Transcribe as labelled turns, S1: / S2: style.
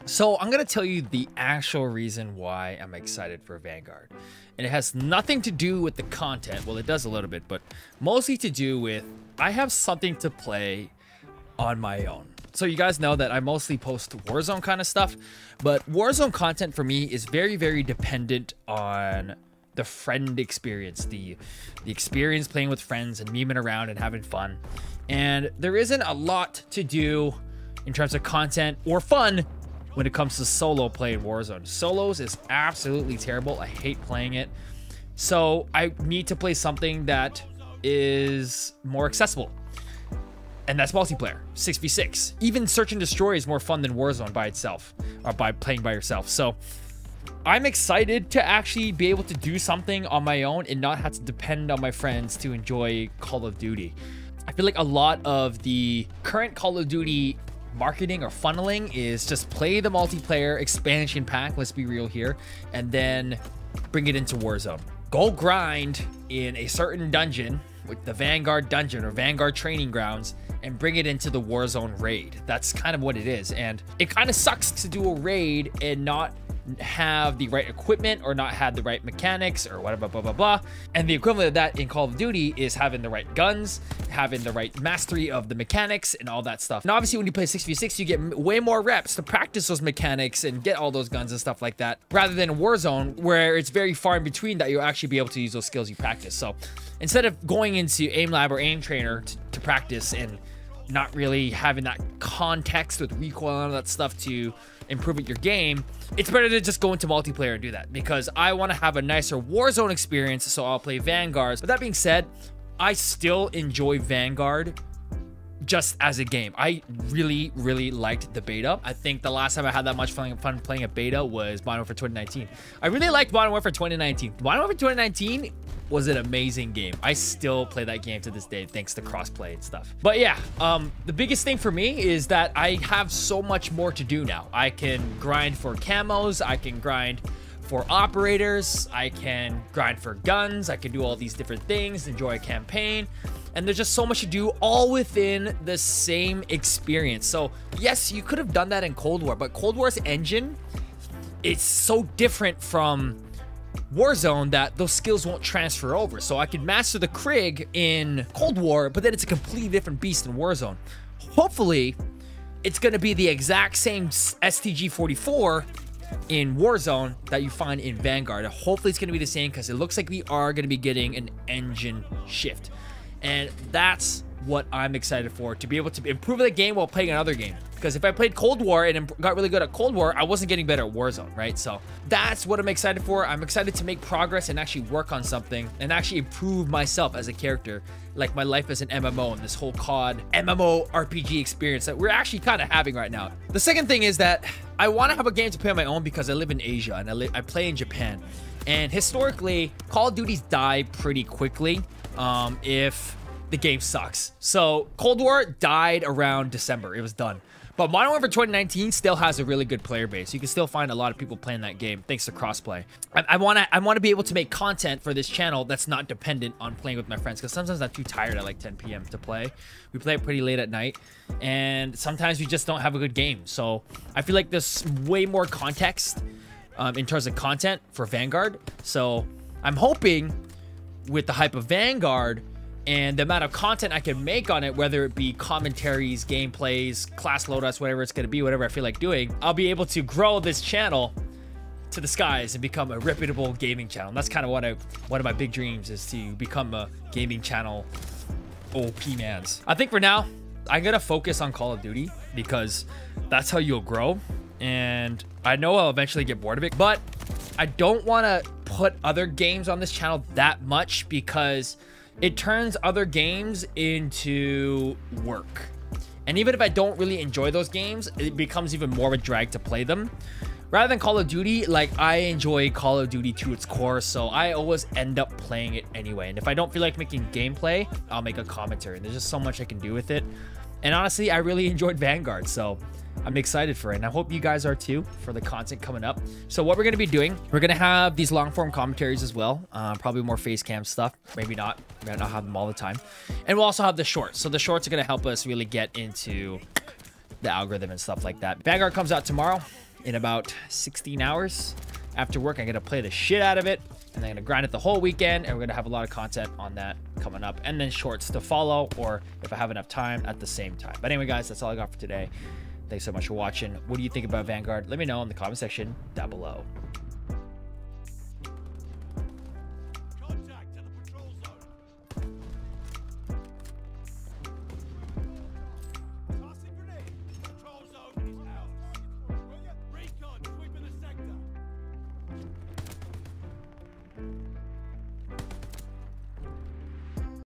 S1: So I'm going to tell you the actual reason why I'm excited for Vanguard. And it has nothing to do with the content. Well, it does a little bit, but mostly to do with I have something to play on my own. So you guys know that I mostly post Warzone kind of stuff, but Warzone content for me is very, very dependent on the friend experience, the experience playing with friends and memeing around and having fun. And there isn't a lot to do in terms of content or fun when it comes to solo play in Warzone. Solos is absolutely terrible. I hate playing it. So I need to play something that is more accessible. And that's multiplayer, 6v6. Even Search and Destroy is more fun than Warzone by itself, or by playing by yourself. So I'm excited to actually be able to do something on my own and not have to depend on my friends to enjoy Call of Duty. I feel like a lot of the current Call of Duty marketing or funneling is just play the multiplayer expansion pack, let's be real here, and then bring it into Warzone. Go grind in a certain dungeon, with the Vanguard dungeon or Vanguard training grounds, and bring it into the Warzone raid. That's kind of what it is. And it kind of sucks to do a raid and not have the right equipment or not have the right mechanics or whatever, blah, blah, blah. And the equivalent of that in Call of Duty is having the right guns, having the right mastery of the mechanics and all that stuff. And obviously when you play 6v6, you get way more reps to practice those mechanics and get all those guns and stuff like that, rather than Warzone where it's very far in between that you'll actually be able to use those skills you practice. So instead of going into aim lab or aim trainer to practice and not really having that context with recoil and all that stuff to improve your game, it's better to just go into multiplayer and do that, because I want to have a nicer Warzone experience, so I'll play Vanguard. But that being said, I still enjoy Vanguard just as a game. I really, really liked the beta. I think the last time I had that much fun playing a beta was Modern Warfare 2019. I really liked Modern Warfare 2019. Modern Warfare 2019 was an amazing game. I still play that game to this day thanks to crossplay and stuff. But yeah, the biggest thing for me is that I have so much more to do now. I can grind for camos, I can grind for operators, I can grind for guns, I can do all these different things, enjoy a campaign, and there's just so much to do all within the same experience. So yes, you could have done that in Cold War, but Cold War's engine, it's so different from Warzone that those skills won't transfer over. So I could master the Krig in Cold War, but then it's a completely different beast in Warzone. Hopefully, it's going to be the exact same STG-44 in Warzone that you find in Vanguard. Hopefully, it's going to be the same, because it looks like we are going to be getting an engine shift. And that's what I'm excited for, to be able to improve the game while playing another game. Because if I played Cold War and got really good at Cold War, I wasn't getting better at Warzone, right? So that's what I'm excited for. I'm excited to make progress and actually work on something and actually improve myself as a character, like my life as an MMO and this whole COD MMO RPG experience that we're actually kind of having right now. The second thing is that I want to have a game to play on my own, because I live in Asia and I play in Japan. And historically, Call of Duties die pretty quickly if the game sucks. So Cold War died around December. It was done. But Modern Warfare 2019 still has a really good player base. You can still find a lot of people playing that game thanks to crossplay. I want to be able to make content for this channel that's not dependent on playing with my friends, because sometimes I'm too tired at like 10 p.m. to play. We play it pretty late at night, and sometimes we just don't have a good game. So I feel like there's way more context in terms of content for Vanguard. So I'm hoping with the hype of Vanguard and the amount of content I can make on it, whether it be commentaries, gameplays, class loadouts, whatever it's going to be, whatever I feel like doing, I'll be able to grow this channel to the skies and become a reputable gaming channel. And that's kind of one of my big dreams, is to become a gaming channel OP mans. I think for now, I'm going to focus on Call of Duty, because that's how you'll grow. And I know I'll eventually get bored of it, but I don't want to put other games on this channel that much, because it turns other games into work. And even if I don't really enjoy those games, it becomes even more of a drag to play them. Rather than Call of Duty, like, I enjoy Call of Duty to its core, so I always end up playing it anyway. And if I don't feel like making gameplay, I'll make a commentary. And there's just so much I can do with it. And honestly, I really enjoyed Vanguard, so I'm excited for it, and I hope you guys are too, for the content coming up. So what we're going to be doing, we're going to have these long form commentaries as well, probably more face cam stuff, maybe not. We might not have them all the time. And we'll also have the shorts. So the shorts are going to help us really get into the algorithm and stuff like that. Vanguard comes out tomorrow. in about 16 hours. After work, I'm going to play the shit out of it, and I'm going to grind it the whole weekend, and we're going to have a lot of content on that coming up, and then shorts to follow, or if I have enough time, at the same time. But anyway, guys, that's all I got for today. Thanks so much for watching. What do you think about Vanguard? Let me know in the comment section down below.